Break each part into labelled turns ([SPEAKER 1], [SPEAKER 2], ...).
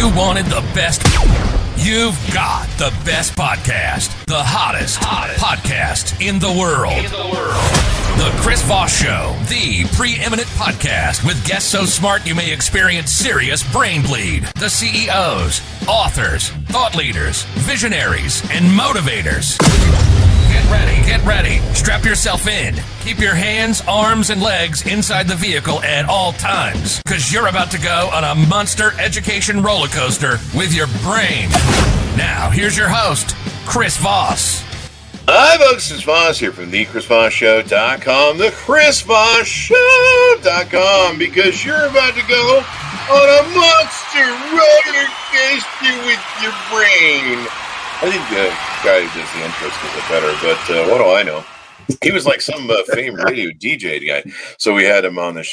[SPEAKER 1] You wanted the best. You've got the best podcast. The hottest podcast in the world. The Chris Voss Show, the preeminent podcast with guests so smart you may experience serious brain bleed. The CEOs, authors, thought leaders, visionaries, and motivators. Get ready. Strap yourself in. Keep your hands, arms, and legs inside the vehicle at all times, because you're about to go on a monster education roller coaster with your brain. Now, here's your host, Chris Voss.
[SPEAKER 2] Hi, folks. It's Voss here from thechrisvossshow.com, thechrisvossshow.com, because you're about to go on a monster roller coaster with your brain. I think the guy who does the intros does it better, but what do I know? He was like some famed radio DJ guy, so we had him on the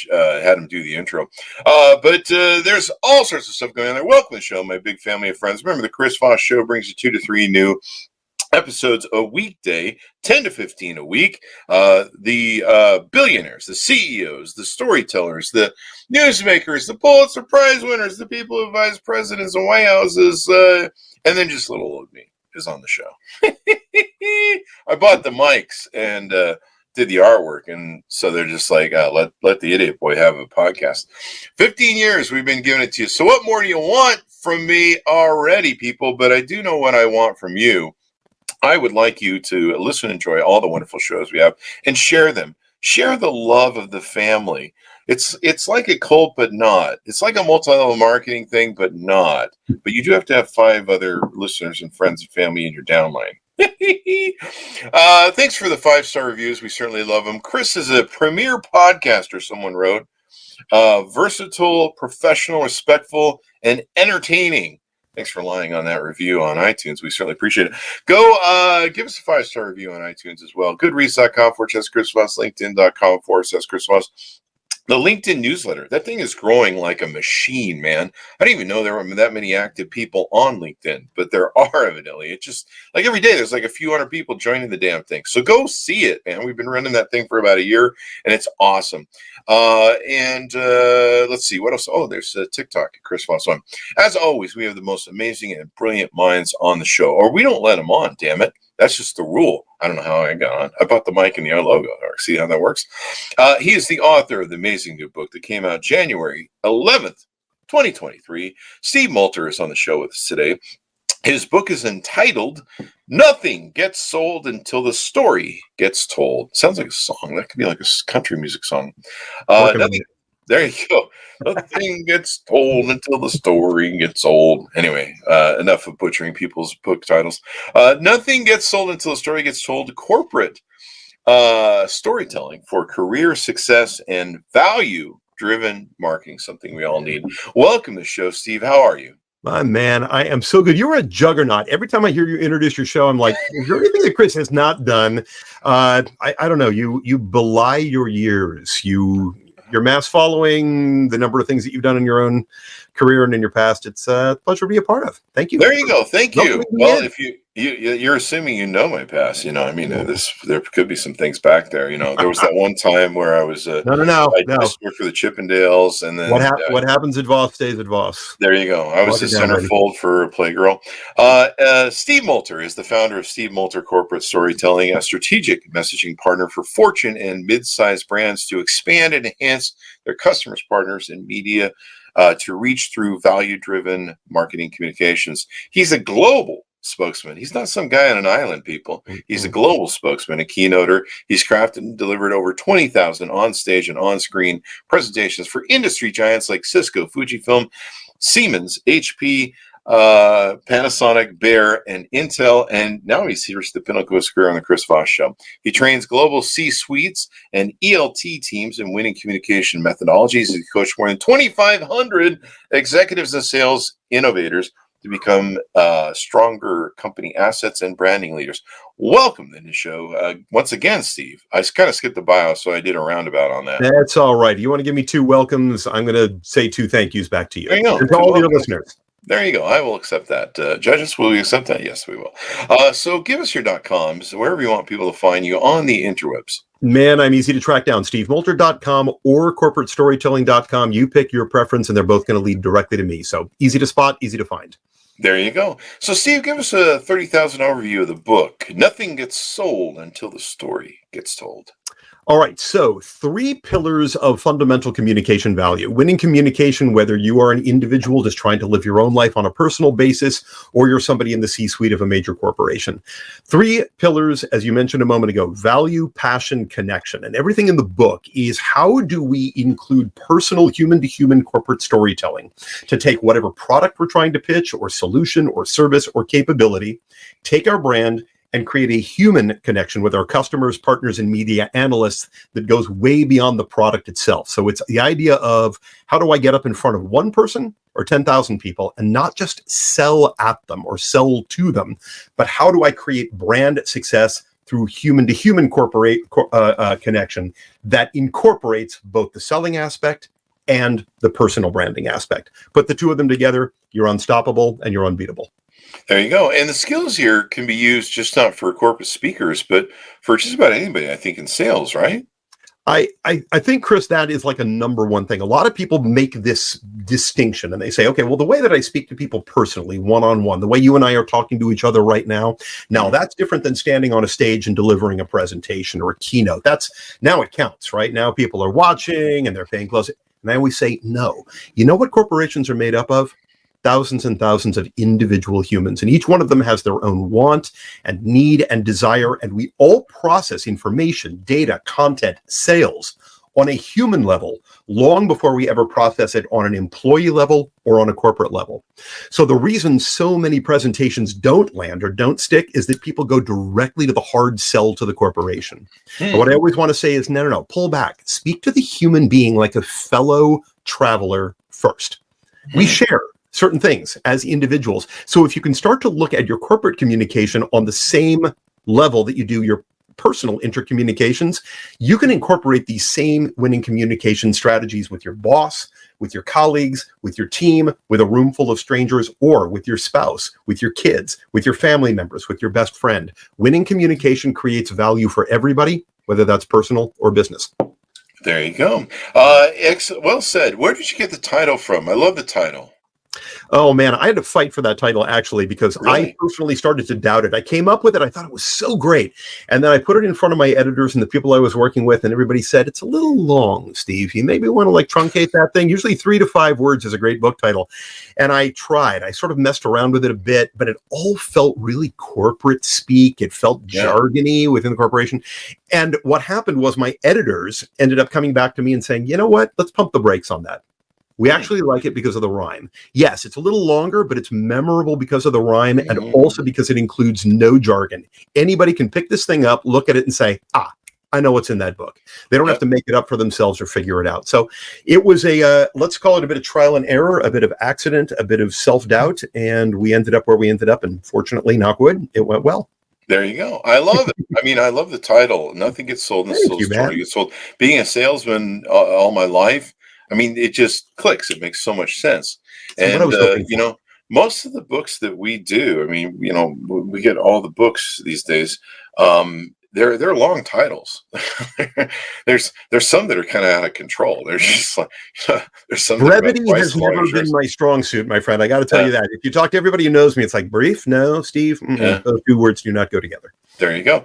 [SPEAKER 2] had him do the intro. But there's all sorts of stuff going on there. Welcome to the show, my big family of friends. Remember, the Chris Voss Show brings you 2 to 3 new episodes a weekday, 10 to 15 a week. The billionaires, the CEOs, the storytellers, the newsmakers, the Pulitzer Prize winners, the people who advise presidents and White Houses, and then just little old me is on the show. I bought the mics and did the artwork, and so they're just like, let the idiot boy have a podcast. 15 years we've been giving it to you. So what more do you want from me already, people? But I do know what I want from you. I would like you to listen and enjoy all the wonderful shows we have and share them. Share the love of the family. It's like a cult, but not. It's like a multi-level marketing thing, but not. But you do have to have 5 other listeners and friends and family in your downline. Thanks for the 5-star reviews. We certainly love them. Chris is a premier podcaster, someone wrote. Versatile, professional, respectful, and entertaining. Thanks for lying on that review on iTunes. We certainly appreciate it. Go give us a 5-star review on iTunes as well. Goodreads.com/Chris Voss, LinkedIn.com/Chris Voss. The LinkedIn newsletter, that thing is growing like a machine, man. I didn't even know there were that many active people on LinkedIn, but there are evidently. It's just like every day there's like a few hundred people joining the damn thing. So go see it, man. We've been running that thing for about a year, and it's awesome. Let's see, what else? Oh, there's TikTok, Chris Voss on. As always, we have the most amazing and brilliant minds on the show, or we don't let them on, damn it. That's just the rule. I don't know how I got on. I bought the mic and the logo. See how that works? He is the author of the amazing new book that came out January 11th, 2023. Steve Multer is on the show with us today. His book is entitled Nothing Gets Sold Until the Story Gets Told. Sounds like a song. That could be like a country music song. There you go. Nothing gets told until the story gets old. Anyway, enough of butchering people's book titles. Nothing gets sold until the story gets told. Corporate storytelling for career success and value-driven marketing, something we all need. Welcome to the show, Steve. How are you?
[SPEAKER 3] My man, I am so good. You're a juggernaut. Every time I hear you introduce your show, I'm like, is there anything that Chris has not done? I don't know. You belie your years. Your mass following, the number of things that you've done in your own career and in your past. It's a pleasure to be a part of. Thank you.
[SPEAKER 2] There you go. Thank you. Well, if you're assuming you know my past, I mean, there could be some things back there. There was that one time where I was no. I just worked for the Chippendales, and then
[SPEAKER 3] what happens at Voss stays at Voss.
[SPEAKER 2] There you go. I was the centerfold for Playgirl. Steve Multer is the founder of Steve Multer Corporate Storytelling, a strategic messaging partner for Fortune and mid-sized brands to expand and enhance their customers, partners, and media to reach through value-driven marketing communications. He's a global spokesman. He's not some guy on an island, people. He's a global spokesman, a keynoter. He's crafted and delivered over 20,000 on-stage and on-screen presentations for industry giants like Cisco, Fujifilm, Siemens, HP, Panasonic, Bayer, and Intel, and now he's reached the pinnacle of his career on the Chris Voss Show. He trains global C-suites and ELT teams in winning communication methodologies. He coached more than 2,500 executives and sales innovators to become stronger company assets and branding leaders. Welcome to the show. Once again, Steve. I kind of skipped the bio, so I did a roundabout on that.
[SPEAKER 3] That's all right. You want to give me 2 welcomes? I'm going to say 2 thank yous back to you.
[SPEAKER 2] There you go.
[SPEAKER 3] And to all your listeners.
[SPEAKER 2] There you go. I will accept that. Judges, will we accept that? Yes, we will. So give us your .coms, wherever you want people to find you on the interwebs.
[SPEAKER 3] Man, I'm easy to track down. SteveMulter.com or CorporateStorytelling.com. You pick your preference, and they're both going to lead directly to me. So easy to spot, easy to find.
[SPEAKER 2] There you go. So, Steve, give us a 30,000 overview of the book. Nothing gets sold until the story gets told.
[SPEAKER 3] All right, so 3 pillars of fundamental communication value. Winning communication, whether you are an individual just trying to live your own life on a personal basis, or you're somebody in the C-suite of a major corporation. 3 pillars, as you mentioned a moment ago: value, passion, connection. And everything in the book is how do we include personal human-to-human corporate storytelling to take whatever product we're trying to pitch, or solution, or service, or capability, take our brand, and create a human connection with our customers, partners, and media analysts that goes way beyond the product itself. So it's the idea of how do I get up in front of one person or 10,000 people and not just sell at them or sell to them, but how do I create brand success through human-to-human connection that incorporates both the selling aspect and the personal branding aspect. Put the two of them together, you're unstoppable and you're unbeatable.
[SPEAKER 2] There you go. And the skills here can be used just not for corporate speakers, but for just about anybody, I think, in sales, right?
[SPEAKER 3] I think, Chris, that is like a number one thing. A lot of people make this distinction and they say, okay, well, the way that I speak to people personally, one-on-one, the way you and I are talking to each other right now, that's different than standing on a stage and delivering a presentation or a keynote. Now it counts, right? Now people are watching and they're paying close. And I always say, no. You know what corporations are made up of? Thousands and thousands of individual humans, and each one of them has their own want and need and desire, and we all process information, data, content, sales on a human level long before we ever process it on an employee level or on a corporate level. So the reason so many presentations don't land or don't stick is that people go directly to the hard sell to the corporation. And what I always want to say is, no, pull back. Speak to the human being like a fellow traveler first. We share certain things as individuals. So if you can start to look at your corporate communication on the same level that you do your personal intercommunications, you can incorporate these same winning communication strategies with your boss, with your colleagues, with your team, with a room full of strangers, or with your spouse, with your kids, with your family members, with your best friend. Winning communication creates value for everybody, whether that's personal or business.
[SPEAKER 2] There you go. Well said. Where did you get the title from? I love the title.
[SPEAKER 3] Oh, man, I had to fight for that title, actually, because
[SPEAKER 2] Really?
[SPEAKER 3] I personally started to doubt it. I came up with it. I thought it was so great. And then I put it in front of my editors and the people I was working with, and everybody said, it's a little long, Steve. You maybe want to truncate that thing. Usually 3 to 5 words is a great book title. And I tried. I sort of messed around with it a bit, but it all felt really corporate speak. It felt jargony within the corporation. And what happened was my editors ended up coming back to me and saying, you know what? Let's pump the brakes on that. We actually like it because of the rhyme. Yes, it's a little longer, but it's memorable because of the rhyme and also because it includes no jargon. Anybody can pick this thing up, look at it and say, I know what's in that book. They don't have to make it up for themselves or figure it out. So it was let's call it a bit of trial and error, a bit of accident, a bit of self-doubt, and we ended up where we ended up. And fortunately, knock wood, it went well.
[SPEAKER 2] There you go. I love it. I mean, I love the title. Nothing gets sold until the story gets sold. Being a salesman all my life, I mean, it just clicks. It makes so much sense. And, most of the books that we do, I mean, we get all the books these days. They're long titles. There's some that are kind of out of control. There's just there's some.
[SPEAKER 3] Brevity has never been my strong suit, my friend. I got to tell you that. If you talk to everybody who knows me, it's like brief. No, Steve, those 2 words do not go together.
[SPEAKER 2] There you go.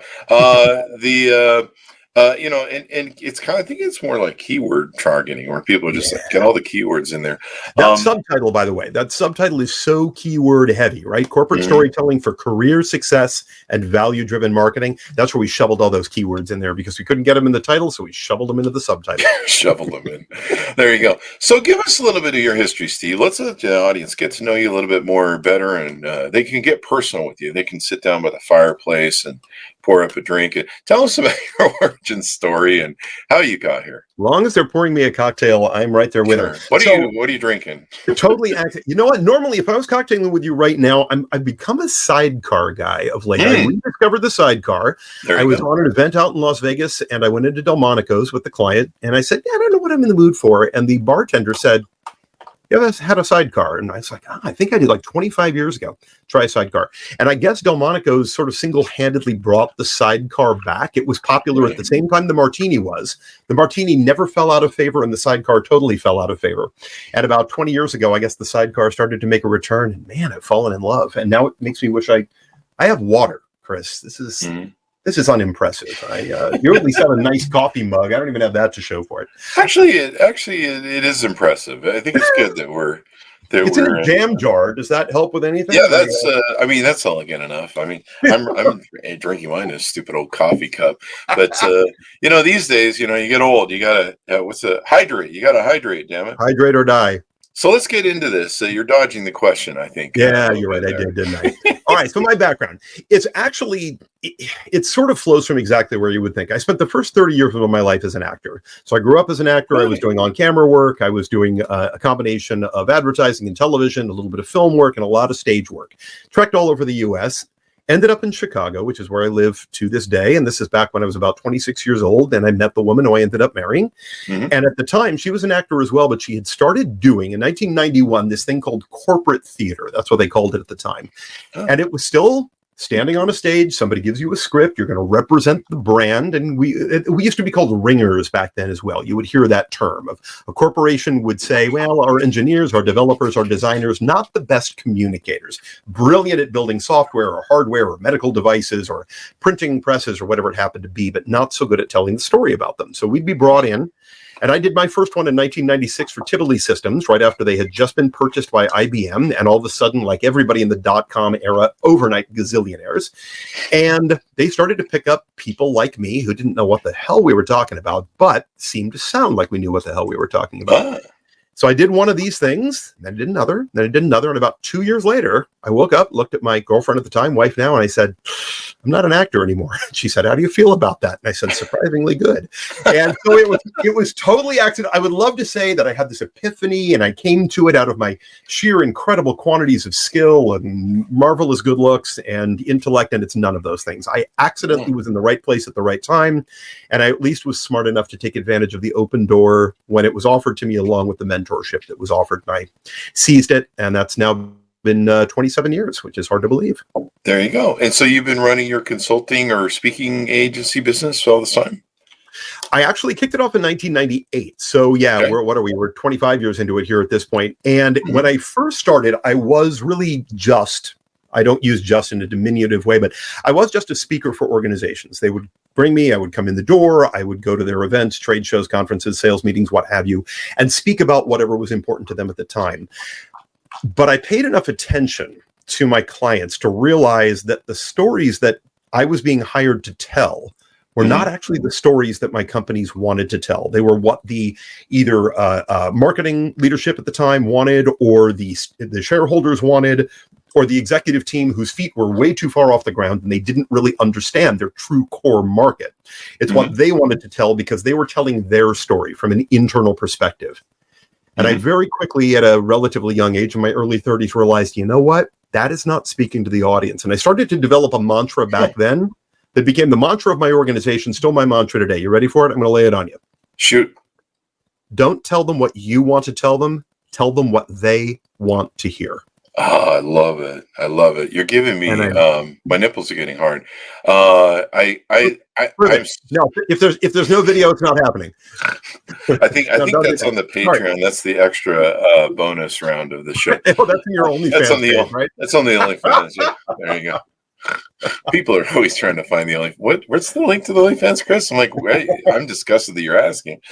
[SPEAKER 2] And it's kind of, I think it's more like keyword targeting where people just get all the keywords in there.
[SPEAKER 3] That subtitle, by the way, that subtitle is so keyword heavy, right? Corporate storytelling for career success and value-driven marketing. That's where we shoveled all those keywords in there because we couldn't get them in the title, so we shoveled them into the subtitle.
[SPEAKER 2] Shoveled them in. There you go. So give us a little bit of your history, Steve. Let's let the audience get to know you a little bit more better, and they can get personal with you. They can sit down by the fireplace and pour up a drink. And tell us about your origin story and how you got here.
[SPEAKER 3] As long as they're pouring me a cocktail, I'm right there with her.
[SPEAKER 2] What are you drinking?
[SPEAKER 3] Totally. You know what? Normally, if I was cocktailing with you right now, I've become a sidecar guy of late. I rediscovered the sidecar. I was on an event out in Las Vegas, and I went into Delmonico's with the client, and I said, I don't know what I'm in the mood for. And the bartender said, you ever had a sidecar? And I was like, I think I did like 25 years ago, try a sidecar. And I guess Delmonico's sort of single-handedly brought the sidecar back. It was popular at the same time the Martini was. The Martini never fell out of favor, and the sidecar totally fell out of favor. And about 20 years ago, I guess the sidecar started to make a return, and man, I've fallen in love. And now it makes me wish I have water, Chris. This is unimpressive. You at least have a nice coffee mug. I don't even have that to show for it.
[SPEAKER 2] Actually, it is impressive. I think it's good that
[SPEAKER 3] it's in a jam jar. Does that help with anything?
[SPEAKER 2] Yeah, that's elegant enough. I mean, I'm drinking mine in a stupid old coffee cup. But these days, you get old. You gotta hydrate. You gotta hydrate. Damn it,
[SPEAKER 3] hydrate or die.
[SPEAKER 2] So let's get into this. You're dodging the question, I think.
[SPEAKER 3] Yeah, you're right. I did, didn't I? All right. So my background, it's actually, it sort of flows from exactly where you would think. I spent the first 30 years of my life as an actor. So I grew up as an actor. I was doing on-camera work. I was doing a combination of advertising and television, a little bit of film work, and a lot of stage work. Trekked all over the U.S., ended up in Chicago, which is where I live to this day. And this is back when I was about 26 years old. And I met the woman who I ended up marrying. Mm-hmm. And at the time, she was an actor as well, but she had started doing, in 1991, this thing called corporate theater. That's what they called it at the time. Oh. And it was still standing on a stage. Somebody gives you a script. You're going to represent the brand. And we used to be called ringers back then as well. You would hear that term of a corporation would say, well, our engineers, our developers, our designers, not the best communicators, brilliant at building software or hardware or medical devices or printing presses or whatever it happened to be, but not so good at telling the story about them. So we'd be brought in. And I did my first one in 1996 for Tivoli Systems, right after they had just been purchased by IBM. And all of a sudden, like everybody in the dot-com era, overnight gazillionaires. And they started to pick up people like me who didn't know what the hell we were talking about, but seemed to sound like we knew what the hell we were talking about. So I did one of these things, then I did another, then I did another. And about 2 years later, I woke up, looked at my girlfriend at the time, wife now, and I said, I'm not an actor anymore. She said, how do you feel about that? And I said, surprisingly good. And so it was totally accident. I would love to say that I had this epiphany and I came to it out of my sheer incredible quantities of skill and marvelous good looks and intellect. And it's none of those things. I accidentally was in the right place at the right time. And I at least was smart enough to take advantage of the open door when it was offered to me, along with the mentorship that was offered. And I seized it. And that's now been 27 years, which is hard to believe.
[SPEAKER 2] There you go. And so you've been running your consulting or speaking agency business all this time?
[SPEAKER 3] I actually kicked it off in 1998. So yeah, okay. We're 25 years into it here at this point. And when I first started, I was really I don't use just in a diminutive way, but I was just a speaker for organizations. They would bring me, I would come in the door, I would go to their events, trade shows, conferences, sales meetings, what have you, and speak about whatever was important to them at the time. But I paid enough attention to my clients to realize that the stories that I was being hired to tell were not actually the stories that my companies wanted to tell. They were what the either marketing leadership at the time wanted, or the shareholders wanted, or the executive team whose feet were way too far off the ground and they didn't really understand their true core market. It's what they wanted to tell because they were telling their story from an internal perspective. And I very quickly, at a relatively young age, in my early 30s, realized, you know what? That is not speaking to the audience. And I started to develop a mantra back then that became the mantra of my organization, still my mantra today. You ready for it? I'm going to lay it on you.
[SPEAKER 2] Shoot.
[SPEAKER 3] Don't tell them what you want to tell them. Tell them what they want to hear.
[SPEAKER 2] Oh, I love it. I love it. You're giving me, my nipples are getting hard. No,
[SPEAKER 3] if there's no video, it's not happening.
[SPEAKER 2] I think that's on the Patreon. That's the extra bonus round of the show.
[SPEAKER 3] Oh, that's in your OnlyFans.
[SPEAKER 2] That's on the
[SPEAKER 3] page, right?
[SPEAKER 2] That's on the OnlyFans. Yeah. There you go. People are always trying to find the OnlyFans. What's the link to the OnlyFans, Chris? I'm like, wait, I'm disgusted that you're asking.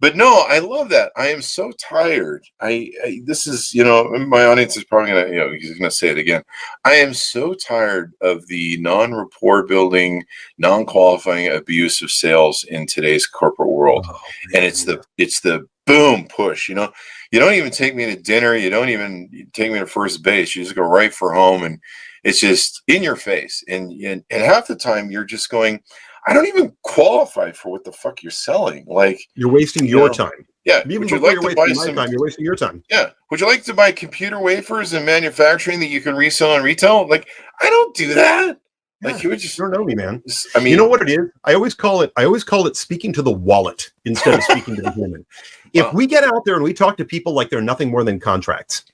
[SPEAKER 2] But no, I love that. I am so tired. This is, my audience is probably going to, he's going to say it again. I am so tired of the non-rapport building, non-qualifying abuse of sales in today's corporate world. Oh, and it's the boom push, you don't even take me to dinner. You don't even take me to first base. You just go right for home, and it's just in your face. And half the time you're just going, I don't even qualify for what the fuck you're selling. Like,
[SPEAKER 3] you're wasting your time.
[SPEAKER 2] Yeah.
[SPEAKER 3] Would you like to buy some time? You're wasting your time.
[SPEAKER 2] Yeah. Would you like to buy computer wafers and manufacturing that you can resell and retail? Like, I don't do that.
[SPEAKER 3] Yeah,
[SPEAKER 2] like, you would just,
[SPEAKER 3] you don't know me, man. You know what it is? I always call it speaking to the wallet instead of speaking to the human. If we get out there and we talk to people like they're nothing more than contracts,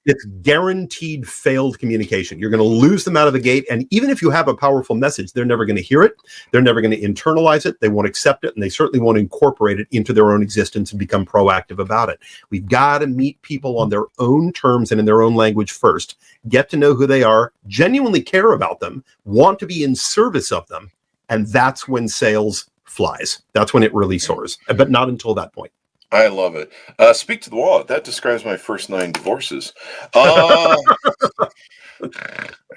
[SPEAKER 3] it's guaranteed failed communication. You're going to lose them out of the gate. And even if you have a powerful message, they're never going to hear it. They're never going to internalize it. They won't accept it. And they certainly won't incorporate it into their own existence and become proactive about it. We've got to meet people on their own terms and in their own language first. Get to know who they are, genuinely care about them, want to be in service of them. And that's when sales flies. That's when it really soars, but not until that point.
[SPEAKER 2] I love it. Speak to the wallet. That describes my first 9 divorces. There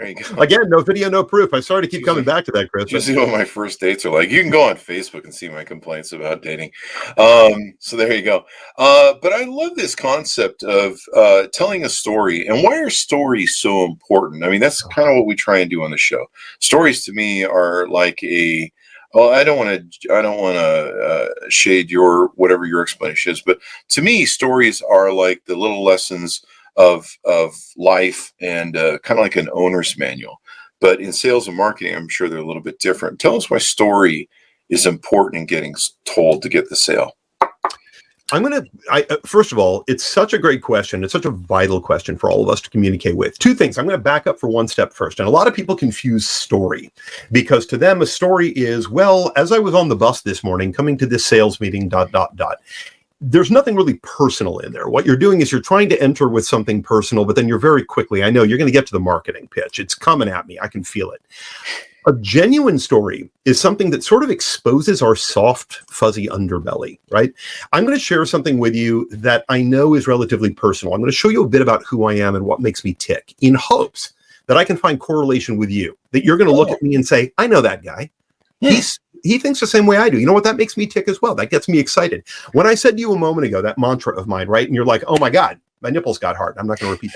[SPEAKER 2] you go.
[SPEAKER 3] Again, no video, no proof. I'm sorry to keep coming back to that, Chris.
[SPEAKER 2] Just see what my first dates are like. You can go on Facebook and see my complaints about dating. So there you go. But I love this concept of telling a story. And why are stories so important? I mean, that's kind of what we try and do on the show. Stories to me are like well, I don't want to shade your whatever your explanation is, but to me, stories are like the little lessons of life and kind of like an owner's manual. But in sales and marketing, I'm sure they're a little bit different. Tell us why story is important in getting told to get the sale. First of all, it's such a great question. It's such a vital question for all of us to communicate with. 2 things. I'm going to back up for one step first. And a lot of people confuse story because to them, a story is, well, as I was on the bus this morning coming to this sales meeting, ... There's nothing really personal in there. What you're doing is you're trying to enter with something personal, but then you're very quickly, I know you're going to get to the marketing pitch. It's coming at me. I can feel it. A genuine story is something that sort of exposes our soft, fuzzy underbelly, right? I'm going to share something with you that I know is relatively personal. I'm going to show you a bit about who I am and what makes me tick in hopes that I can find correlation with you, that you're going to look at me and say, I know that guy. He thinks the same way I do. You know what? That makes me tick as well. That gets me excited. When I said to you a moment ago, that mantra of mine, right? And you're like, oh my God, my nipples got hard. I'm not going to repeat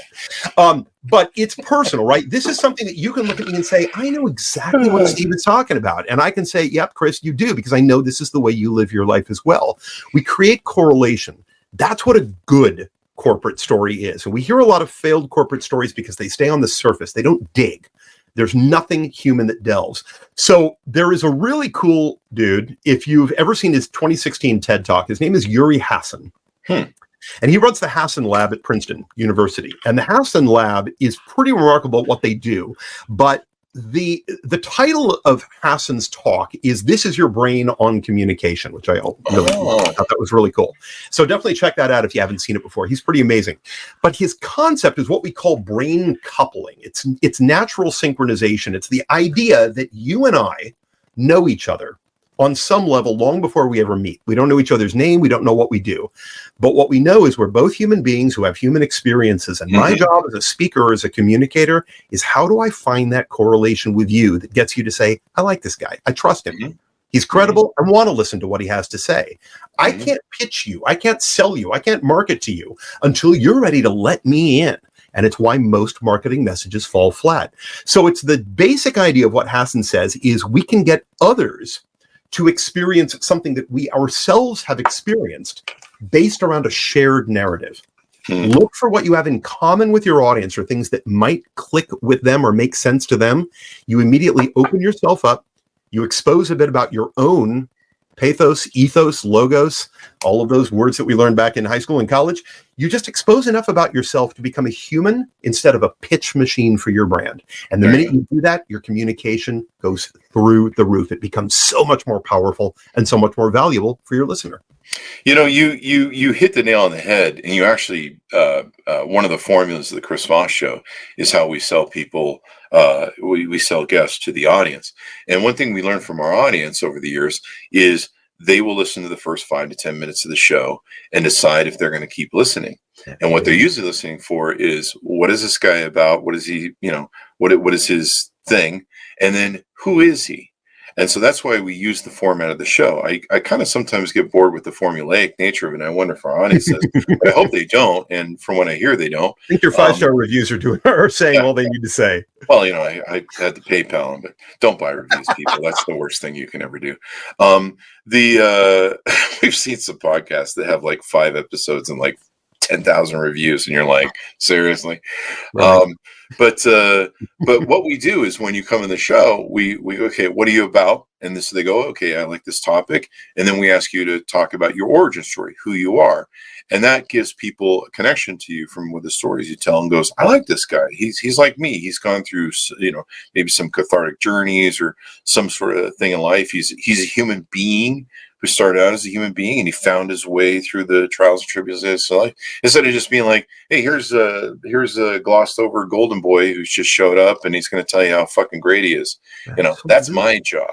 [SPEAKER 2] that. But it's personal, right? This is something that you can look at me and say, I know exactly what Steve is talking about. And I can say, yep, Chris, you do, because I know this is the way you live your life as well. We create correlation. That's what a good corporate story is. And we hear a lot of failed corporate stories because they stay on the surface. They don't dig. There's nothing human that delves. So there is a really cool dude. If you've ever seen his 2016 TED Talk, his name is Yuri Hassan. And he runs the Hassan Lab at Princeton University. And the Hassan Lab is pretty remarkable at what they do. But the title of Hassan's talk is "This is Your Brain on Communication," which I thought that was really cool. So definitely check that out if you haven't seen it before. He's pretty amazing. But his concept is what we call brain coupling. It's natural synchronization. It's the idea that you and I know each other on some level long before we ever meet. We don't know each other's name. We don't know what we do. But what we know is we're both human beings who have human experiences. And my job as a speaker or as a communicator is, how do I find that correlation with you that gets you to say, I like this guy. I trust him. He's credible. I want to listen to what he has to say. I can't pitch you. I can't sell you. I can't market to you until you're ready to let me in. And it's why most marketing messages fall flat. So it's the basic idea of what Hassan says is we can get others to experience something that we ourselves have experienced based around a shared narrative. Look for what you have in common with your audience or things that might click with them or make sense to them. You immediately open yourself up. You expose a bit about your own pathos, ethos, logos, all of those words that we learned back in high school and college. You just expose enough about yourself to become a human instead of a pitch machine for your brand. And the minute you do that, your communication goes through the roof. It becomes so much more powerful and so much more valuable for your listener. You know, you hit the nail on the head, and you actually one of the formulas of the Chris Voss Show is how we sell people. We sell guests to the audience. And one thing we learned from our audience over the years is they will listen to the first 5 to 10 minutes of the show and decide if they're going to keep listening. And what they're usually listening for is, what is this guy about? What is he, what is his thing? And then who is he? And so that's why we use the format of the show. I kind of sometimes get bored with the formulaic nature of it. And I wonder if our audience does. I hope they don't. And from what I hear, they don't. I
[SPEAKER 3] think your 5-star reviews are saying all they need to say.
[SPEAKER 2] Well, I had to PayPal them, but don't buy reviews, people. That's the worst thing you can ever do. We've seen some podcasts that have like 5 episodes and like 10,000 reviews, and you're like, seriously?
[SPEAKER 3] Right.
[SPEAKER 2] But what we do is when you come in the show, we go, okay, what are you about? And this, they go, okay, I like this topic. And then we ask you to talk about your origin story, who you are. And that gives people a connection to you from what the stories you tell, and goes, I like this guy. He's like me. He's gone through, maybe some cathartic journeys or some sort of thing in life. He's a human being who started out as a human being, and he found his way through the trials and tribulations of life. Instead of just being like, hey, here's a glossed over golden boy who's just showed up and he's going to tell you how fucking great he is. That's my job.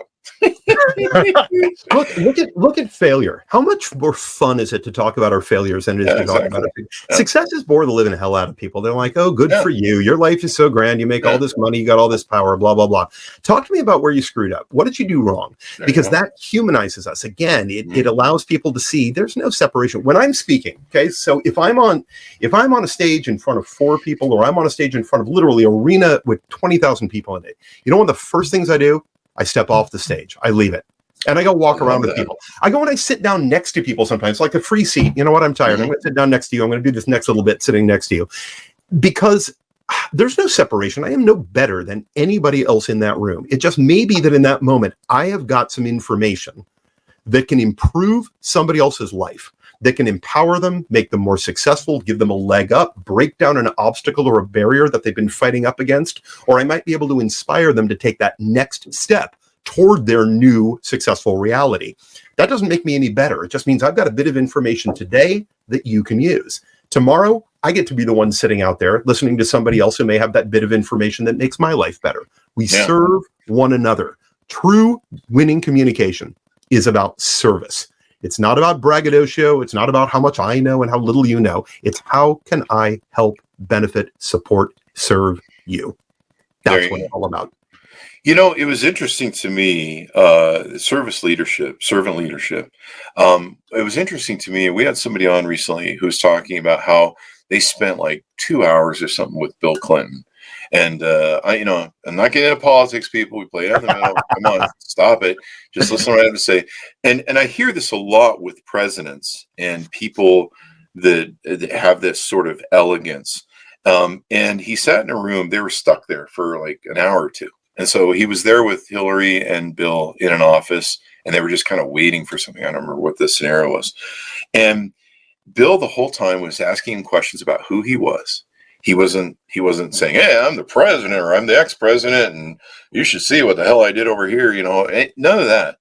[SPEAKER 3] look at failure. How much more fun is it to talk about our failures than it is to talk about it? Success is bore the living hell out of people. They're like, oh, good for you. Your life is so grand. You make all this money. You got all this power, blah, blah, blah. Talk to me about where you screwed up. What did you do wrong? Because that humanizes us. Again, it allows people to see there's no separation. When I'm speaking, okay, so if I'm on a stage in front of 4 people, or I'm on a stage in front of literally an arena with 20,000 people in it, you know one of the first things I do? I step off the stage. I leave it. And I go walk around with people. I go and I sit down next to people sometimes, like a free seat. You know what? I'm tired. I'm going to sit down next to you. I'm going to do this next little bit sitting next to you. Because there's no separation. I am no better than anybody else in that room. It just may be that in that moment, I have got some information that can improve somebody else's life, that can empower them, make them more successful, give them a leg up, break down an obstacle or a barrier that they've been fighting up against, or I might be able to inspire them to take that next step toward their new successful reality. That doesn't make me any better. It just means I've got a bit of information today that you can use. Tomorrow, I get to be the one sitting out there listening to somebody else who may have that bit of information that makes my life better. We serve one another. True winning communication is about service. It's not about braggadocio. It's not about how much I know and how little you know. It's how can I help, benefit, support, serve you. That's what it's all about.
[SPEAKER 2] It was interesting to me, servant leadership. It was interesting to me. We had somebody on recently who was talking about how they spent like 2 hours or something with Bill Clinton. And I'm not getting into politics, people. We play it in the middle. Come on, stop it. Just listen to what I have to say. And I hear this a lot with presidents and people that have this sort of elegance. And he sat in a room. They were stuck there for like an hour or two. And so he was there with Hillary and Bill in an office, and they were just kind of waiting for something. I don't remember what the scenario was. And Bill the whole time was asking him questions about who he was. He wasn't saying, hey, I'm the president or I'm the ex-president and you should see what the hell I did over here. None of that.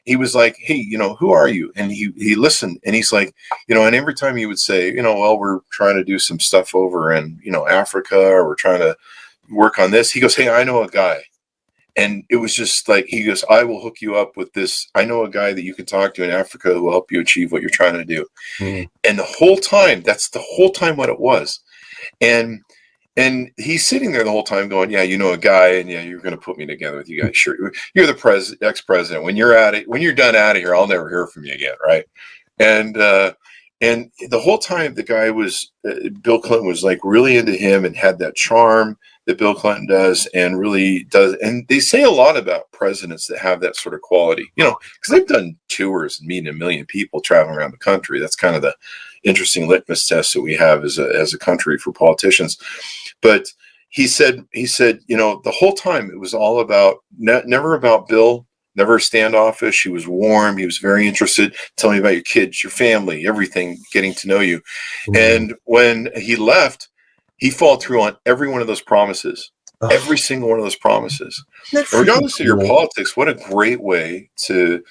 [SPEAKER 2] He was like, hey, who are you? And he listened, and he's like, and every time he would say, well, we're trying to do some stuff over in, Africa, or we're trying to work on this. He goes, hey, I know a guy. And it was just like, he goes, I will hook you up with this. I know a guy that you can talk to in Africa who will help you achieve what you're trying to do. Mm-hmm. And the whole time, that's the whole time what it was. And he's sitting there the whole time going, yeah, a guy, and yeah, you're going to put me together with you guys. Sure. You're the ex-president. When you're done out of here, I'll never hear from you again. Right. And the whole time the guy was, Bill Clinton was like really into him and had that charm that Bill Clinton does, and really does. And they say a lot about presidents that have that sort of quality, because they've done tours and meeting 1 million people traveling around the country. That's kind of the interesting litmus test that we have as a country for politicians. But he said, the whole time it was all about, never about Bill, never standoffish. He was warm. He was very interested. Tell me about your kids, your family, everything, getting to know you. Mm-hmm. And when he left, he followed through on every one of those promises, every single one of those promises. Regardless of your politics, what a great way to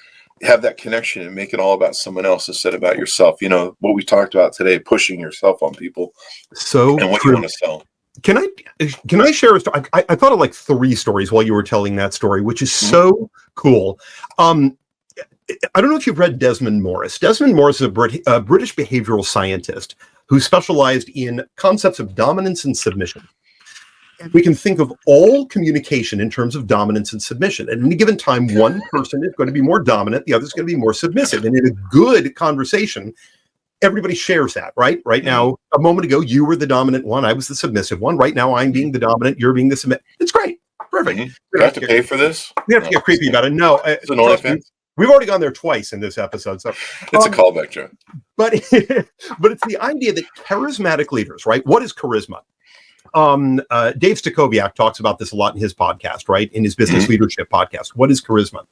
[SPEAKER 2] have that connection and make it all about someone else instead of about yourself. What we talked about today, pushing yourself on people. And what you want to sell.
[SPEAKER 3] Can I share a story? I thought of like 3 stories while you were telling that story, which is so cool. I don't know if you've read Desmond Morris. Desmond Morris is a British behavioral scientist who specialized in concepts of dominance and submission. We can think of all communication in terms of dominance and submission. At any given time, one person is going to be more dominant, the other is going to be more submissive. And in a good conversation, everybody shares that, right? Right now, a moment ago, you were the dominant one. I was the submissive one. Right now, I'm being the dominant. You're being the submissive. It's great. Perfect.
[SPEAKER 2] Mm-hmm. We have to pay for this?
[SPEAKER 3] We have to get creepy about it. No. We've already gone there twice in this episode. So
[SPEAKER 2] it's a callback, Joe.
[SPEAKER 3] But it's the idea that charismatic leaders, right? What is charisma? Dave Stacoviak talks about this a lot in his podcast, right? In his business leadership podcast. What is charisma?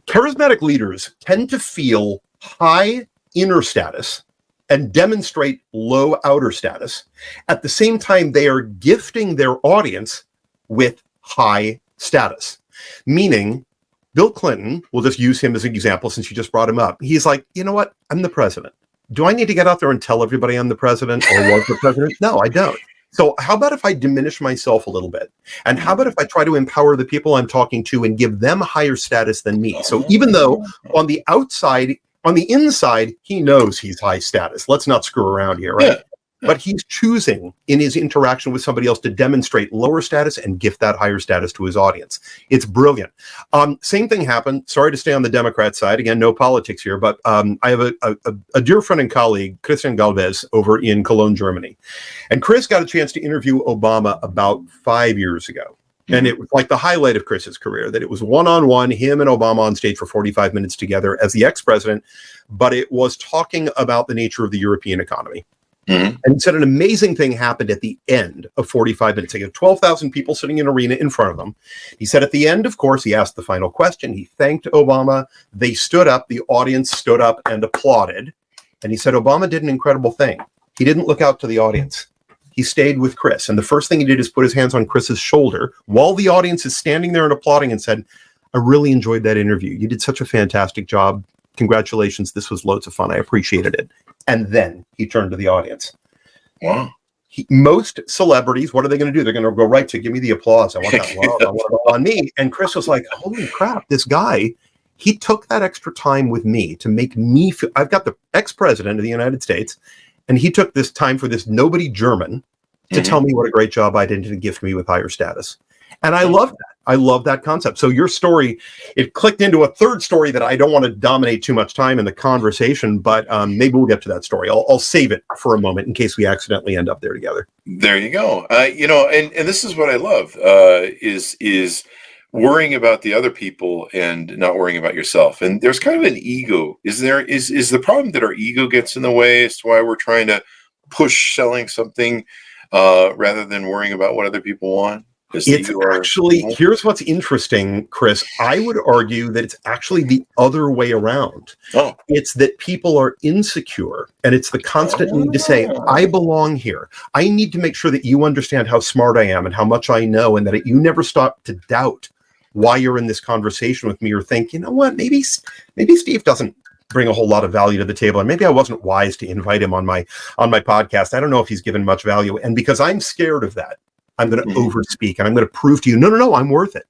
[SPEAKER 3] Charismatic leaders tend to feel high inner status and demonstrate low outer status. At the same time, they are gifting their audience with high status. Meaning, Bill Clinton, we'll just use him as an example since you just brought him up. He's like, you know what? I'm the president. Do I need to get out there and tell everybody I'm the president or was the president? No, I don't. So how about if I diminish myself a little bit? And how about if I try to empower the people I'm talking to and give them higher status than me? So even though on the outside, on the inside, he knows he's high status. Let's not screw around here, right? Yeah. But he's choosing in his interaction with somebody else to demonstrate lower status and gift that higher status to his audience. It's brilliant. Same thing happened. Sorry to stay on the Democrat side. Again, no politics here, but I have a dear friend and colleague, Christian Galvez, over in Cologne, Germany. And Chris got a chance to interview Obama about 5 years ago. And it was like the highlight of Chris's career, that it was one-on-one, him and Obama on stage for 45 minutes together as the ex-president, but it was talking about the nature of the European economy. And he said an amazing thing happened at the end of 45 minutes. He had 12,000 people sitting in an arena in front of them. He said at the end, of course, he asked the final question. He thanked Obama. They stood up. The audience stood up and applauded. And he said Obama did an incredible thing. He didn't look out to the audience. He stayed with Chris. And the first thing he did is put his hands on Chris's shoulder while the audience is standing there and applauding and said, I really enjoyed that interview. You did such a fantastic job. Congratulations. This was loads of fun. I appreciated it. And then he turned to the audience.
[SPEAKER 2] Wow.
[SPEAKER 3] Most celebrities, what are they going to do? They're going to go right to give me the applause. I want that love. I want it all on me. And Chris was like, holy crap, this guy, he took that extra time with me to make me feel. I've got the ex-president of the United States, and he took this time for this nobody German to tell me what a great job I did and to gift me with higher status. And I love that. I love that concept. So your story, it clicked into a third story that I don't want to dominate too much time in the conversation, but maybe we'll get to that story. I'll save it for a moment in case we accidentally end up there together.
[SPEAKER 2] There you go. And this is what I love is worrying about the other people and not worrying about yourself. And there's kind of an ego. Is the problem that our ego gets in the way as to why we're trying to push selling something rather than worrying about what other people want?
[SPEAKER 3] It's actually, here's what's interesting, Chris. I would argue that it's actually the other way around.
[SPEAKER 2] Oh.
[SPEAKER 3] It's that people are insecure, and it's the constant need to say, I belong here. I need to make sure that you understand how smart I am and how much I know, and that you never stop to doubt why you're in this conversation with me or think, you know what, maybe Steve doesn't bring a whole lot of value to the table, and maybe I wasn't wise to invite him on my podcast. I don't know if he's given much value. And because I'm scared of that, I'm going to overspeak and I'm going to prove to you, no, I'm worth it.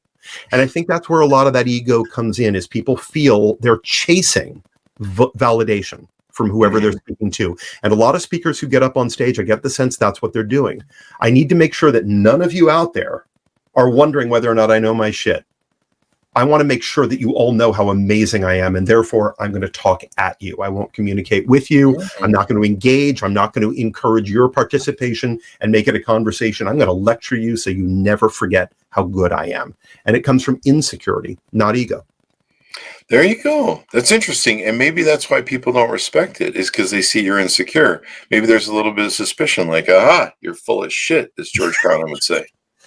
[SPEAKER 3] And I think that's where a lot of that ego comes in, is people feel they're chasing validation from whoever they're speaking to. And a lot of speakers who get up on stage, I get the sense that's what they're doing. I need to make sure that none of you out there are wondering whether or not I know my shit. I want to make sure that you all know how amazing I am, and therefore I'm going to talk at you. I won't communicate with you. I'm not going to engage. I'm not going to encourage your participation and make it a conversation. I'm going to lecture you so you never forget how good I am. And it comes from insecurity, not ego.
[SPEAKER 2] There you go. That's interesting. And maybe that's why people don't respect it, is because they see you're insecure. Maybe there's a little bit of suspicion, like, aha, you're full of shit, as George Carlin would say.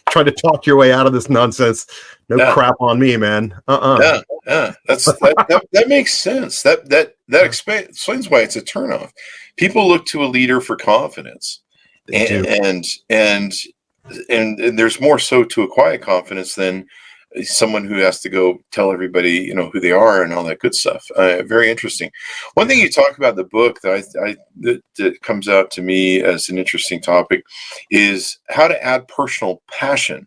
[SPEAKER 3] Trying to talk your way out of this nonsense. No crap on me, man.
[SPEAKER 2] Yeah. That makes sense. That explains why it's a turnoff. People look to a leader for confidence, and there's more so to a quiet confidence than someone who has to go tell everybody, who they are and all that good stuff. Very interesting. One thing you talk about in the book that comes out to me as an interesting topic is how to add personal passion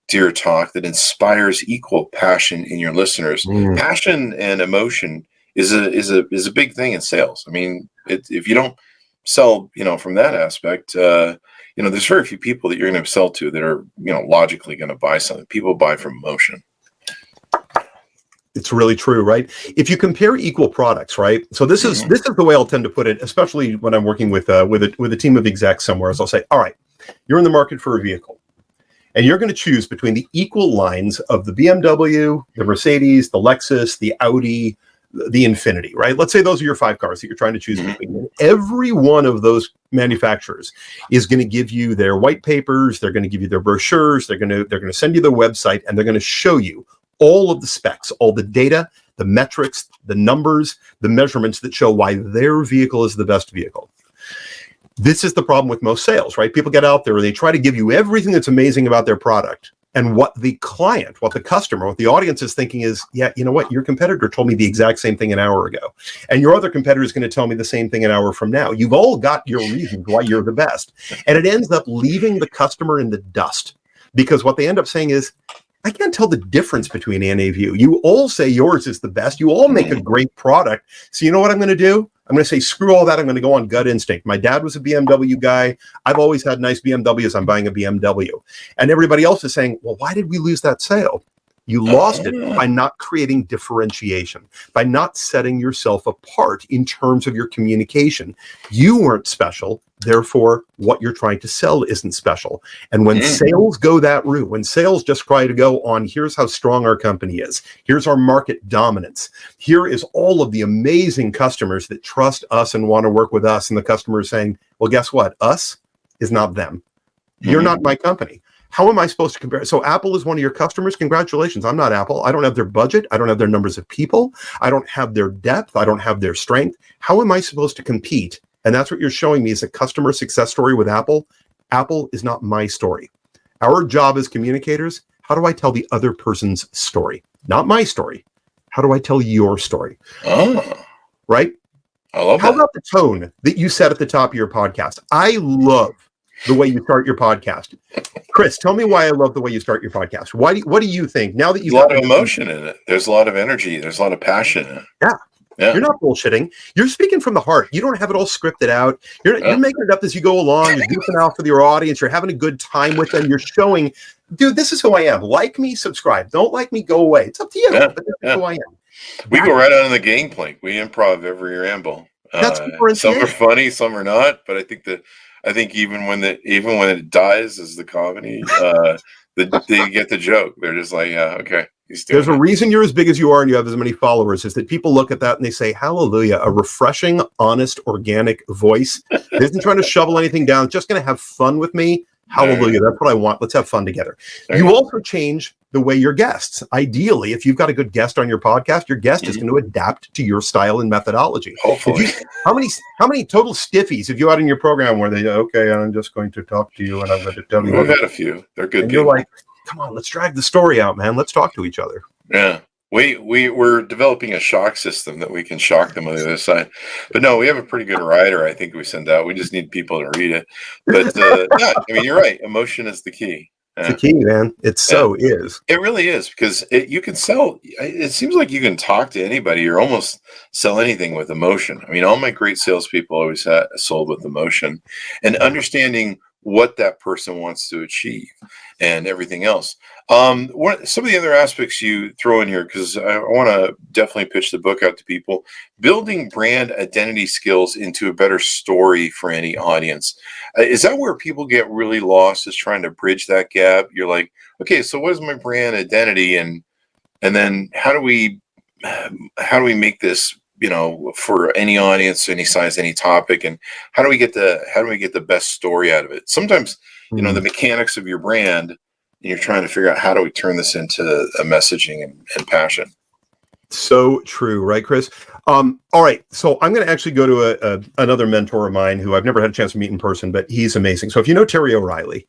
[SPEAKER 2] to your talk that inspires equal passion in your listeners. Passion and emotion is a big thing in sales. I mean, if you don't sell, from that aspect, there's very few people that you're going to sell to that are, logically going to buy something. People buy from emotion.
[SPEAKER 3] It's really true, right? If you compare equal products, right? So this is the way I'll tend to put it, especially when I'm working with a team of execs somewhere. Is I'll say, all right, you're in the market for a vehicle, and you're going to choose between the equal lines of the BMW, the Mercedes, the Lexus, the Audi, the infinity, right? Let's say those are your 5 cars that you're trying to choose between. And every one of those manufacturers is going to give you their white papers, they're going to give you their brochures, they're going to send you their website, and they're going to show you all of the specs, all the data, the metrics, the numbers, the measurements that show why their vehicle is the best vehicle. This is the problem with most sales, right? People get out there and they try to give you everything that's amazing about their product. And what the client, what the customer, what the audience is thinking is, yeah, you know what? Your competitor told me the exact same thing an hour ago. And your other competitor is going to tell me the same thing an hour from now. You've all got your reasons why you're the best. And it ends up leaving the customer in the dust, because what they end up saying is, I can't tell the difference between any of you. You all say yours is the best. You all make a great product. So you know what I'm going to do? I'm going to say, screw all that. I'm going to go on gut instinct. My dad was a BMW guy. I've always had nice BMWs. I'm buying a BMW. And everybody else is saying, well, why did we lose that sale? You lost it by not creating differentiation, by not setting yourself apart in terms of your communication. You weren't special. Therefore, what you're trying to sell isn't special. And when sales go that route, when sales just try to go on, here's how strong our company is, here's our market dominance, here is all of the amazing customers that trust us and want to work with us, and the customer is saying, well, guess what? Us is not them. You're not my company. How am I supposed to compare? So Apple is one of your customers. Congratulations. I'm not Apple. I don't have their budget. I don't have their numbers of people. I don't have their depth. I don't have their strength. How am I supposed to compete? And that's what you're showing me is a customer success story with Apple. Apple is not my story. Our job as communicators, how do I tell the other person's story? Not my story. How do I tell your story?
[SPEAKER 2] Oh,
[SPEAKER 3] right?
[SPEAKER 2] I love
[SPEAKER 3] How
[SPEAKER 2] that.
[SPEAKER 3] about the tone that you set at the top of your podcast? I love the way you start your podcast. Chris, tell me why I love the way you start your podcast. What do you think? Now that
[SPEAKER 2] There's
[SPEAKER 3] you've
[SPEAKER 2] a lot of emotion in it. There's a lot of energy. There's a lot of passion in it.
[SPEAKER 3] Yeah. You're not bullshitting. You're speaking from the heart. You don't have it all scripted out. You're making it up as you go along. You're goofing off with your audience. You're having a good time with them. You're showing, dude, this is who I am. Like me, subscribe. Don't like me, go away. It's up to you. But this is who I am.
[SPEAKER 2] We go right out on the gangplank. We improv every ramble. Some are funny, some are not. But I think even when it dies as the comedy, they get the joke. They're just like, yeah, okay.
[SPEAKER 3] There's a reason you're as big as you are and you have as many followers, is that people look at that and they say, hallelujah, a refreshing, honest, organic voice. It isn't trying to shovel anything down. It's just going to have fun with me. Hallelujah. That's what I want. Let's have fun together. You also change the way your guests. Ideally, if you've got a good guest on your podcast, your guest is going to adapt to your style and methodology.
[SPEAKER 2] Hopefully.
[SPEAKER 3] How many total stiffies have you had in your program where they, okay, I'm just going to talk to you and I'm going to tell you.
[SPEAKER 2] We've had a few. They're good people.
[SPEAKER 3] You're like, come on, let's drag the story out, man. Let's talk to each other.
[SPEAKER 2] Yeah. We're developing a shock system that we can shock them on the other side. But no, we have a pretty good rider, I think we send out. We just need people to read it. But yeah, I mean, you're right. Emotion is the key.
[SPEAKER 3] It's the key, man. It is.
[SPEAKER 2] It really is, because you can sell. It seems like you can talk to anybody or almost sell anything with emotion. I mean, all my great salespeople always sold with emotion and understanding what that person wants to achieve and everything else. Some of the other aspects you throw in here, because I want to definitely pitch the book out to people, building brand identity skills into a better story for any audience. Is that where people get really lost, is trying to bridge that gap? You're like, okay, so what is my brand identity? And then how do we make this, for any audience, any size, any topic, and how do we get the best story out of it? Sometimes, the mechanics of your brand, and you're trying to figure out how do we turn this into a messaging and passion.
[SPEAKER 3] So true, right, Chris? All right, so I'm going to actually go to another mentor of mine who I've never had a chance to meet in person, but he's amazing. So if you know Terry O'Reilly,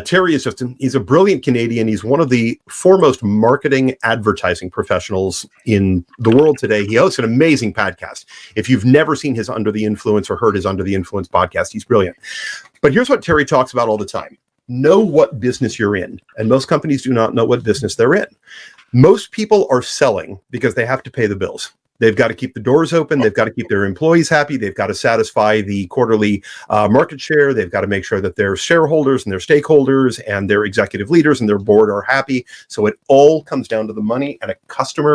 [SPEAKER 3] Terry is he's a brilliant Canadian. He's one of the foremost marketing advertising professionals in the world today. He hosts an amazing podcast. If you've never seen his Under the Influence or heard his Under the Influence podcast, he's brilliant. But here's what Terry talks about all the time. Know what business you're in. And most companies do not know what business they're in. Most people are selling because they have to pay the bills. They've got to keep the doors open. They've got to keep their employees happy. They've got to satisfy the quarterly market share. They've got to make sure that their shareholders and their stakeholders and their executive leaders and their board are happy. So it all comes down to the money, and a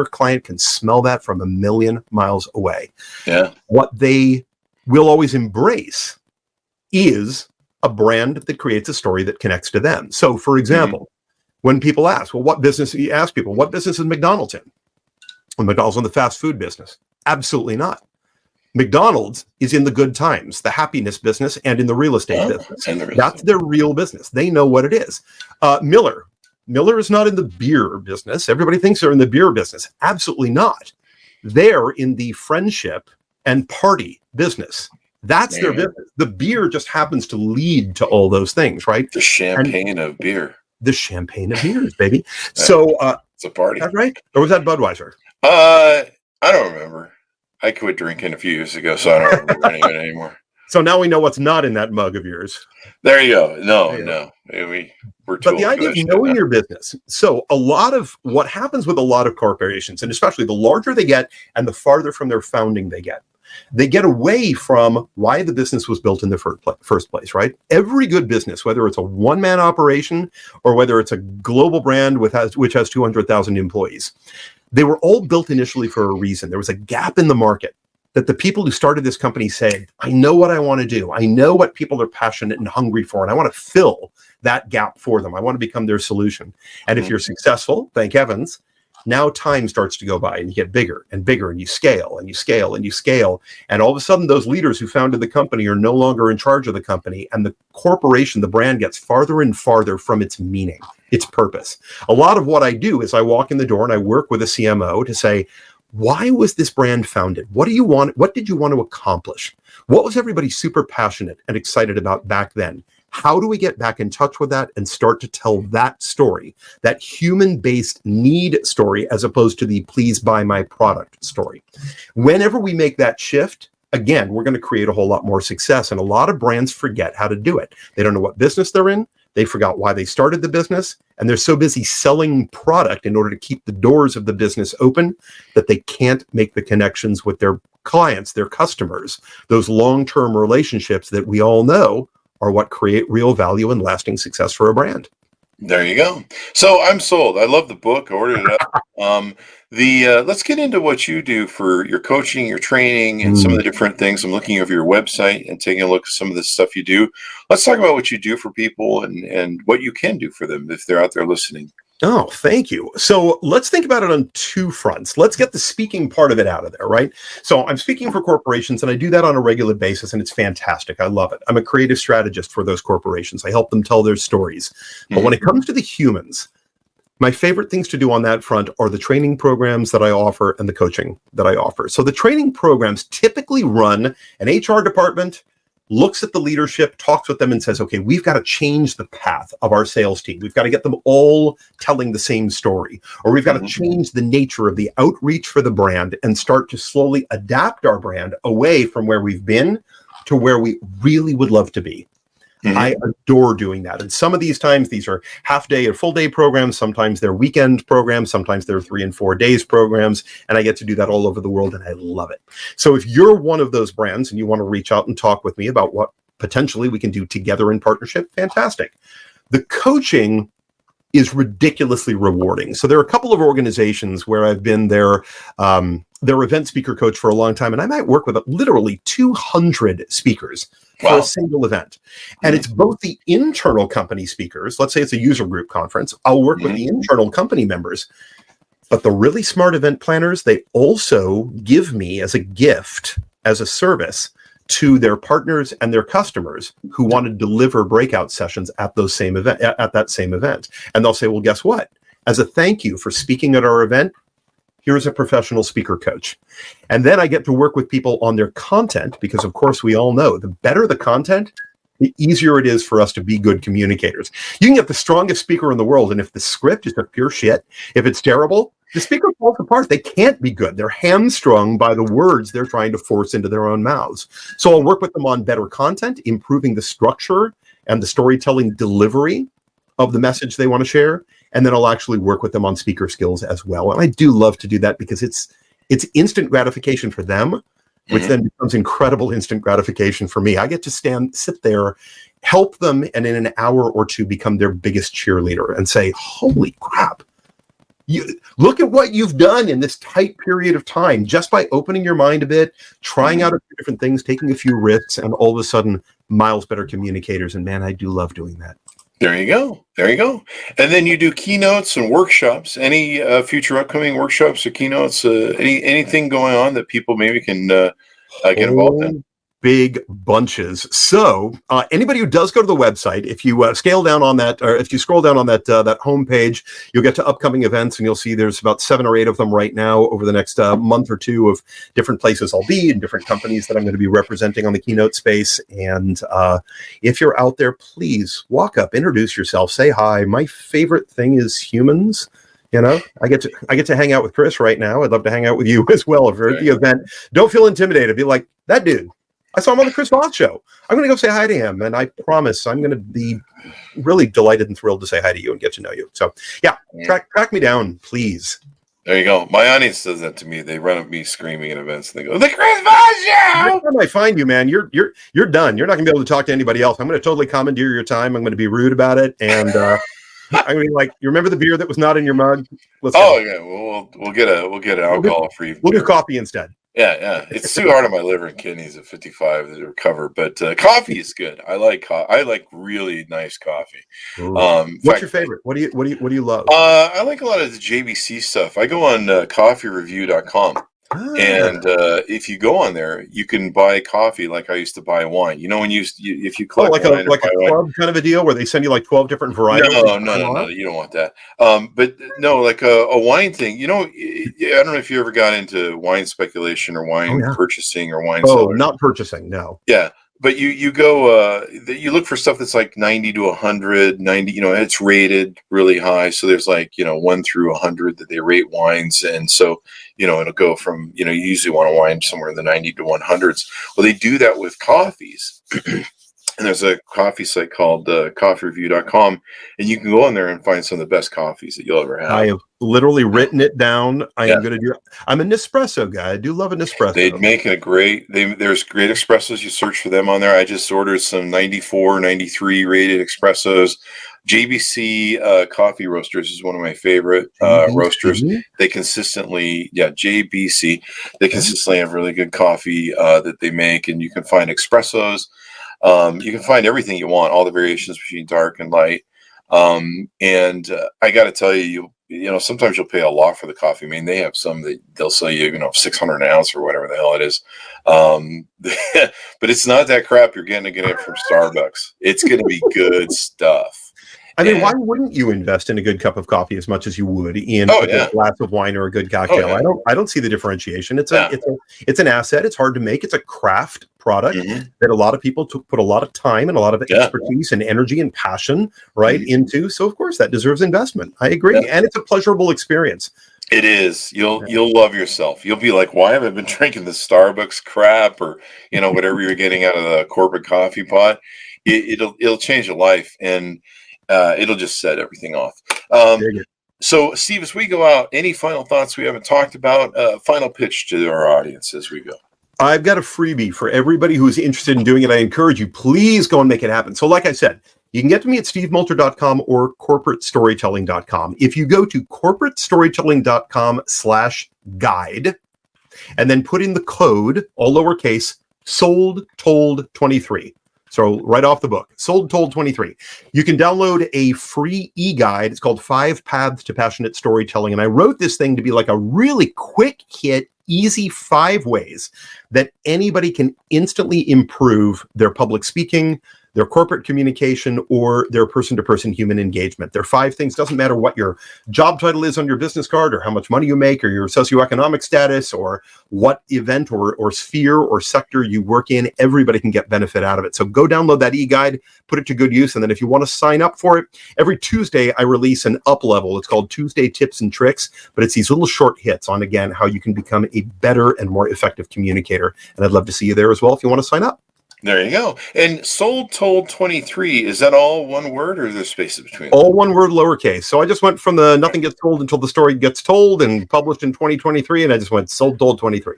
[SPEAKER 3] client can smell that from a million miles away.
[SPEAKER 2] Yeah.
[SPEAKER 3] What they will always embrace is a brand that creates a story that connects to them. So, for example, when people ask, well, what business? You ask people, what business is McDonald's in? McDonald's in the fast food business? Absolutely not. McDonald's is in the good times, the happiness business, and in the real estate business. That's their real business. They know what it is. Miller is not in the beer business. Everybody thinks they're in the beer business. Absolutely not. They're in the friendship and party business. That's their business. The beer just happens to lead to all those things, right?
[SPEAKER 2] The champagne of beer.
[SPEAKER 3] The champagne of beers, baby. So
[SPEAKER 2] it's a party.
[SPEAKER 3] That's right. Or was that Budweiser?
[SPEAKER 2] I don't remember. I quit drinking a few years ago, so I don't remember any of it anymore.
[SPEAKER 3] So now we know what's not in that mug of yours.
[SPEAKER 2] There you go. No. We're
[SPEAKER 3] but the idea of knowing your business. So a lot of what happens with a lot of corporations, and especially the larger they get and the farther from their founding they get away from why the business was built in the first place, right? Every good business, whether it's a one-man operation or whether it's a global brand which has 200,000 employees, they were all built initially for a reason. There was a gap in the market that the people who started this company said, I know what I want to do. I know what people are passionate and hungry for, and I want to fill that gap for them. I want to become their solution. And if you're successful, thank heavens, now time starts to go by and you get bigger and bigger and you scale and you scale and you scale. And all of a sudden, those leaders who founded the company are no longer in charge of the company. And the corporation, the brand gets farther and farther from its meaning, its purpose. A lot of what I do is I walk in the door and I work with a CMO to say, why was this brand founded? What do you want? What did you want to accomplish? What was everybody super passionate and excited about back then? How do we get back in touch with that and start to tell that story, that human-based need story, as opposed to the please buy my product story? Whenever we make that shift, again, we're going to create a whole lot more success. And a lot of brands forget how to do it. They don't know what business they're in. They forgot why they started the business, and they're so busy selling product in order to keep the doors of the business open that they can't make the connections with their clients, their customers, those long-term relationships that we all know are what create real value and lasting success for a brand.
[SPEAKER 2] There you go. So I'm sold. I love the book. I ordered it up. Let's get into what you do for your coaching, your training, and some of the different things. I'm looking over your website and taking a look at some of the stuff you do. Let's talk about what you do for people and what you can do for them if they're out there listening.
[SPEAKER 3] Oh, thank you. So let's think about it on two fronts. Let's get the speaking part of it out of there, right? So I'm speaking for corporations, and I do that on a regular basis, and it's fantastic. I love it. I'm a creative strategist for those corporations. I help them tell their stories. But when it comes to the humans, my favorite things to do on that front are the training programs that I offer and the coaching that I offer. So the training programs typically run an HR department, looks at the leadership, talks with them and says, okay, we've got to change the path of our sales team. We've got to get them all telling the same story, or we've got to change the nature of the outreach for the brand and start to slowly adapt our brand away from where we've been to where we really would love to be. I adore doing that. And some of these times, these are half day or full day programs. Sometimes they're weekend programs. Sometimes they're 3 and 4 days programs. And I get to do that all over the world. And I love it. So if you're one of those brands and you want to reach out and talk with me about what potentially we can do together in partnership, fantastic. The coaching is ridiculously rewarding. So there are a couple of organizations where I've been their event speaker coach for a long time. And I might work with literally 200 speakers for a single event. And it's both the internal company speakers. Let's say it's a user group conference. I'll work with the internal company members. But the really smart event planners, they also give me as a gift, as a service to their partners and their customers who want to deliver breakout sessions at those same event, at that same event. And they'll say, well, guess what? As a thank you for speaking at our event, here's a professional speaker coach. And then I get to work with people on their content because, of course, we all know the better the content, the easier it is for us to be good communicators. You can get the strongest speaker in the world, and if the script is a pure shit, if it's terrible, the speaker falls apart. They can't be good. They're hamstrung by the words they're trying to force into their own mouths. So I'll work with them on better content, improving the structure and the storytelling delivery of the message they want to share. And then I'll actually work with them on speaker skills as well. And I do love to do that because it's instant gratification for them, which then becomes incredible instant gratification for me. I get to sit there, help them, and in an hour or two become their biggest cheerleader and say, holy crap, look at what you've done in this tight period of time just by opening your mind a bit, trying out a few different things, taking a few risks, and all of a sudden, miles better communicators. And man, I do love doing that.
[SPEAKER 2] There you go. There you go. And then you do keynotes and workshops. Any future upcoming workshops or keynotes? Anything going on that people maybe can get involved in?
[SPEAKER 3] Big bunches. So anybody who does go to the website, if you scale down on that, or if you scroll down on that that homepage, you'll get to upcoming events, and you'll see there's about 7 or 8 of them right now over the next month or two of different places I'll be and different companies that I'm going to be representing on the keynote space. And if you're out there, please walk up, introduce yourself, say hi. My favorite thing is humans. You know, I get to hang out with Chris right now. I'd love to hang out with you as well if you're at the event. Don't feel intimidated. Be like, that dude, I saw him on the Chris Voss show. I'm going to go say hi to him, and I promise I'm going to be really delighted and thrilled to say hi to you and get to know you. So, yeah, track me down, please.
[SPEAKER 2] There you go. My audience does that to me. They run at me screaming at events, and they go, "The Chris Voss show!"
[SPEAKER 3] Next time I find you, man, you're done. You're not going to be able to talk to anybody else. I'm going to totally commandeer your time. I'm going to be rude about it, and I'm going to be like, "You remember the beer that was not in your mug? Let's go."
[SPEAKER 2] Yeah, we'll get an alcohol free.
[SPEAKER 3] We'll do coffee instead.
[SPEAKER 2] Yeah. It's too hard on my liver and kidneys at 55 to recover, but coffee is good. I like really nice coffee.
[SPEAKER 3] What's your favorite? What do you love?
[SPEAKER 2] I like a lot of the JBC stuff. I go on coffeereview.com. And if you go on there, you can buy coffee like I used to buy wine. You know, when if you collect
[SPEAKER 3] like
[SPEAKER 2] wine
[SPEAKER 3] a club kind of a deal where they send you like 12 different varieties.
[SPEAKER 2] No, you don't want that. But no, like a wine thing. You know, I don't know if you ever got into wine speculation or wine purchasing or wine selling.
[SPEAKER 3] Not purchasing, no.
[SPEAKER 2] Yeah. But you go, you look for stuff that's like 90 to 100, 90, you know, it's rated really high. So there's like, 1 through 100 that they rate wines. And so, it'll go from, you usually want a wine somewhere in the 90 to 100s. Well, they do that with coffees. And there's a coffee site called coffeereview.com, and you can go on there and find some of the best coffees that you'll ever have.
[SPEAKER 3] I have literally written it down. I'm a Nespresso guy. I do love a Nespresso.
[SPEAKER 2] They'd make there's great espressos. You search for them on there. I just ordered some 94, 93 rated espressos. JBC Coffee Roasters is one of my favorite roasters. They consistently, JBC, they consistently have really good coffee that they make, and you can find espressos. You can find everything you want, all the variations between dark and light. And I got to tell you, sometimes you'll pay a lot for the coffee. I mean, they have some that they'll sell you, 600 an ounce or whatever the hell it is. But it's not that crap you're getting to get it from Starbucks. It's going to be good stuff.
[SPEAKER 3] I mean, why wouldn't you invest in a good cup of coffee as much as you would in a good glass of wine or a good cocktail? I don't see the differentiation. It's an asset. It's hard to make. It's a craft product that a lot of people put a lot of time and a lot of expertise and energy and passion into. So of course that deserves investment. I agree, and it's a pleasurable experience.
[SPEAKER 2] It is. You'll love yourself. You'll be like, why haven't I been drinking the Starbucks crap or whatever you're getting out of the corporate coffee pot? It'll change your life, and it'll just set everything off. So, Steve, as we go out, any final thoughts we haven't talked about? Final pitch to our audience as we go.
[SPEAKER 3] I've got a freebie for everybody who's interested in doing it. I encourage you, please go and make it happen. So like I said, you can get to me at stevemulter.com or corporatestorytelling.com. If you go to corporatestorytelling.com/guide and then put in the code, all lowercase, SOLDTOLD23. So right off the book, Sold Told 23. You can download a free e-guide. It's called 5 Paths to Passionate Storytelling. And I wrote this thing to be like a really quick hit, easy 5 ways that anybody can instantly improve their public speaking, their corporate communication, or their person-to-person human engagement. There are 5 things. Doesn't matter what your job title is on your business card or how much money you make or your socioeconomic status or what event or sphere or sector you work in. Everybody can get benefit out of it. So go download that e-guide, put it to good use. And then if you want to sign up for it, every Tuesday I release an up level. It's called Tuesday Tips and Tricks, but it's these little short hits on, again, how you can become a better and more effective communicator. And I'd love to see you there as well if you want to sign up.
[SPEAKER 2] There you go. And Sold Told 23, is that all one word or is there spaces between them?
[SPEAKER 3] All one word, lowercase. So I just went from the nothing gets told until the story gets told and published in 2023, and I just went Sold Told 23.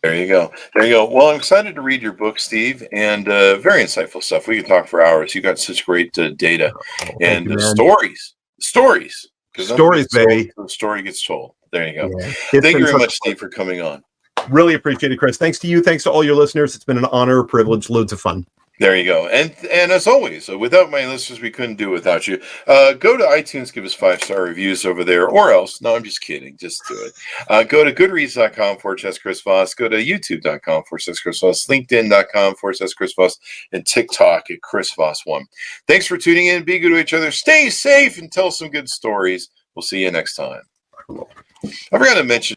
[SPEAKER 3] There you go.
[SPEAKER 2] Well, I'm excited to read your book, Steve, and very insightful stuff. We could talk for hours. You got such great data and stories. Stories,
[SPEAKER 3] baby.
[SPEAKER 2] The story gets told. There you go. Yeah. Thank you very much, Steve, for coming on.
[SPEAKER 3] Really appreciate it, Chris. Thanks to you. Thanks to all your listeners. It's been an honor, a privilege, loads of fun.
[SPEAKER 2] There you go. And as always, without my listeners, we couldn't do it without you. Go to iTunes, give us 5-star reviews over there, or else. No, I'm just kidding. Just do it. Go to goodreads.com/Chris Voss. Go to youtube.com/Chris Voss. LinkedIn.com/Chris Voss. And TikTok at Chris Voss1. Thanks for tuning in. Be good to each other. Stay safe and tell some good stories. We'll see you next time. I forgot to mention.